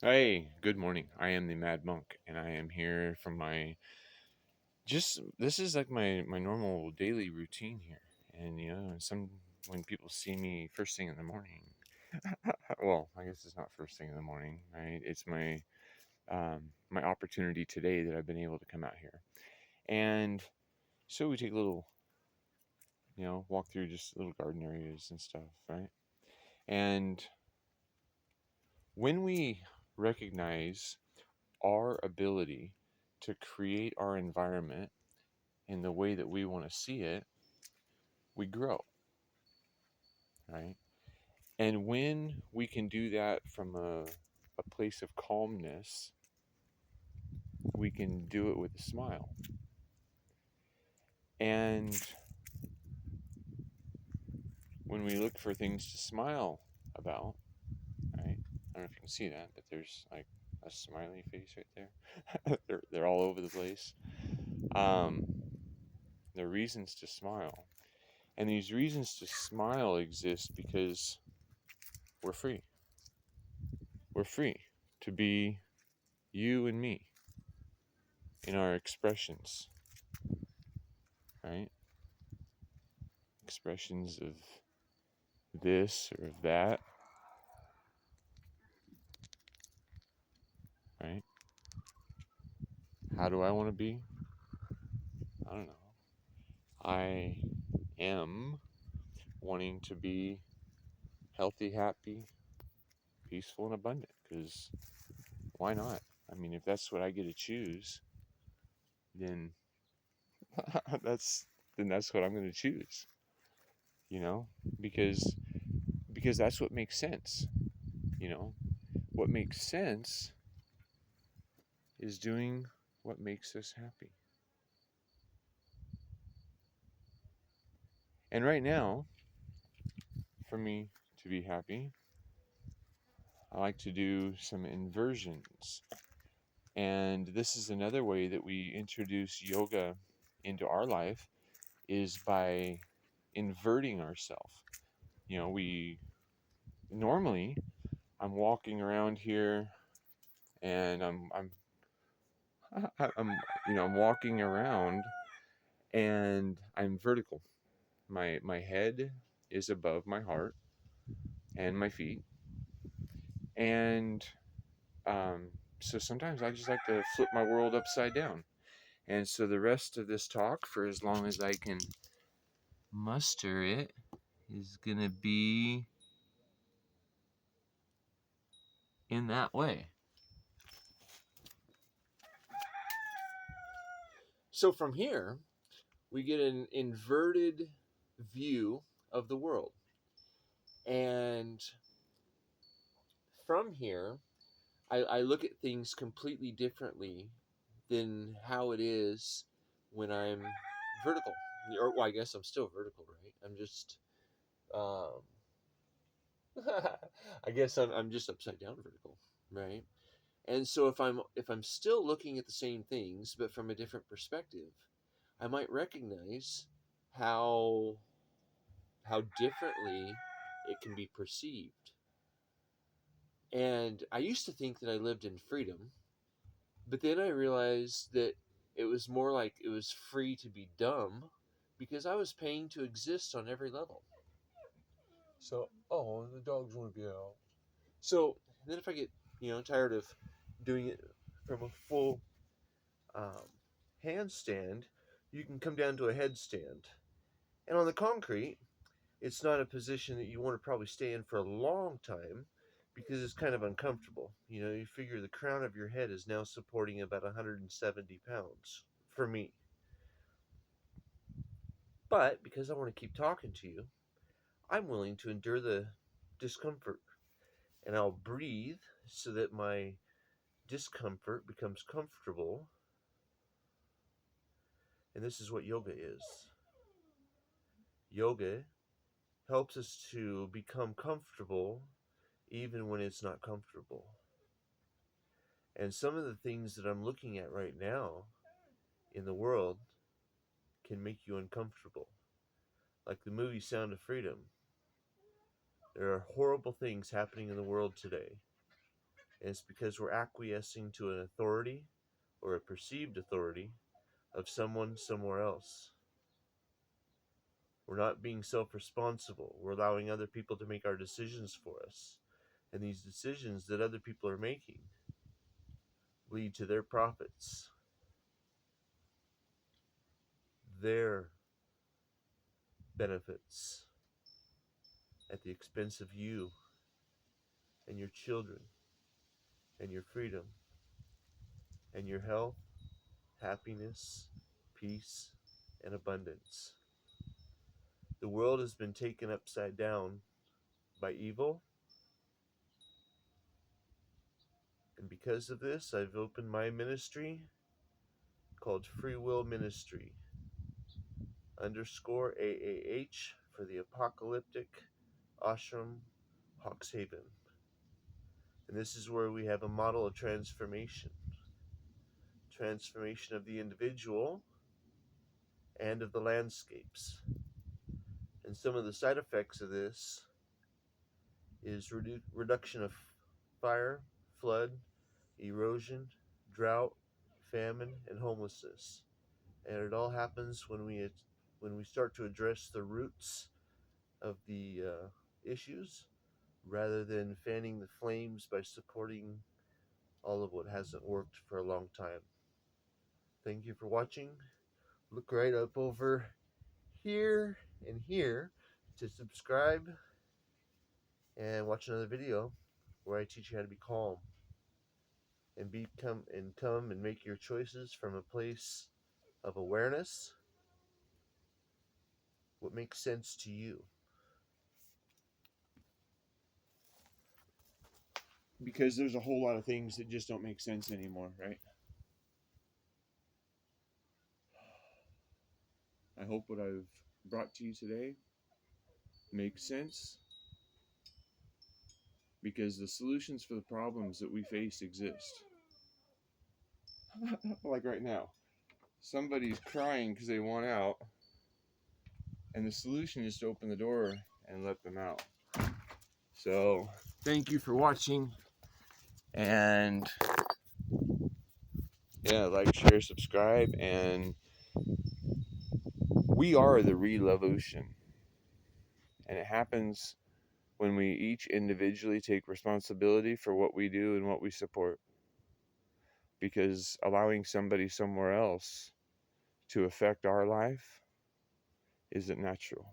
Hey, good morning. I am the Mad Monk, and I am here from my just this is like my normal daily routine here. And some when people see me first thing in the morning, well, I guess it's not first thing in the morning, right? It's my opportunity today that I've been able to come out here, and so we take a little walk through just little garden areas and stuff, right? And when we recognize our ability to create our environment in the way that we want to see it, we grow, right? And when we can do that from a place of calmness, we can do it with a smile. And when we look for things to smile about, right? I don't know if you can see that, but there's like a smiley face right there. they're all over the place. Um, there are reasons to smile. And these reasons to smile exist because we're free. We're free to be you and me in our expressions, right? Expressions of this or of that, right? How do I want to be? I don't know. I am wanting to be healthy, happy, peaceful, and abundant because why not? I mean, if that's what I get to choose, then that's that's what I'm going to choose, you know? Because because that's what makes sense, you know? What makes sense is doing what makes us happy. And right now, for me to be happy, I like to do some inversions. And this is another way that we introduce yoga into our life is by inverting ourselves. We normally I'm walking around here and I'm I'm walking around and I'm vertical. My head is above my heart and my feet. And um, so sometimes I just like to flip my world upside down. And so the rest of this talk, for as long as I can muster it, is going to be in that way. So from here, we get an inverted view of the world. And from here, I look at things completely differently than how it is when I'm vertical. Or, well, I guess I'm still vertical, right? I'm just, um, I guess I'm just upside down vertical, right? And so if I'm still looking at the same things but from a different perspective, I might recognize how how differently it can be perceived. And I used to think that I lived in freedom, but then I realized that it was more like it was free to be dumb because I was paying to exist on every level. So, oh, the dogs want to be out. So then if I get, tired of doing it from a full um, handstand, you can come down to a headstand. And on the concrete, it's not a position that you want to probably stay in for a long time because it's kind of uncomfortable. You figure the crown of your head is now supporting about 170 pounds for me. But because I want to keep talking to you, I'm willing to endure the discomfort and I'll breathe so that my discomfort becomes comfortable. And this is what yoga is. Yoga helps us to become comfortable even when it's not comfortable. And some of the things that I'm looking at right now in the world can make you uncomfortable. Like the movie Sound of Freedom. There are horrible things happening in the world today. And it's because we're acquiescing to an authority or a perceived authority of someone somewhere else. We're not being self responsible. We're allowing other people to make our decisions for us. And these decisions that other people are making lead to their profits, their benefits, at the expense of you and your children and your freedom and your health, happiness, peace, and abundance. The world has been taken upside down by evil, and because of this, I've opened my ministry called Free Will Ministry _ AAH for the Apocalyptic Ashram Hawkshaven. And this is where we have a model of transformation of the individual and of the landscapes. And some of the side effects of this is reduction of fire, flood, erosion, drought, famine, and homelessness. And it all happens when we start to address the roots of the issues rather than fanning the flames by supporting all of what hasn't worked for a long time. Thank you for watching. Look right up over here and here to subscribe and watch another video where I teach you how to be calm and come and make your choices from a place of awareness, what makes sense to you. Because there's a whole lot of things that just don't make sense anymore, right? I hope what I've brought to you today makes sense, because the solutions for the problems that we face exist. Like right now, somebody's crying because they want out, and the solution is to open the door and let them out. So, thank you for watching, and yeah, like, share, subscribe, and we are the revolution, and it happens when we each individually take responsibility for what we do and what we support, because allowing somebody somewhere else to affect our life isn't natural.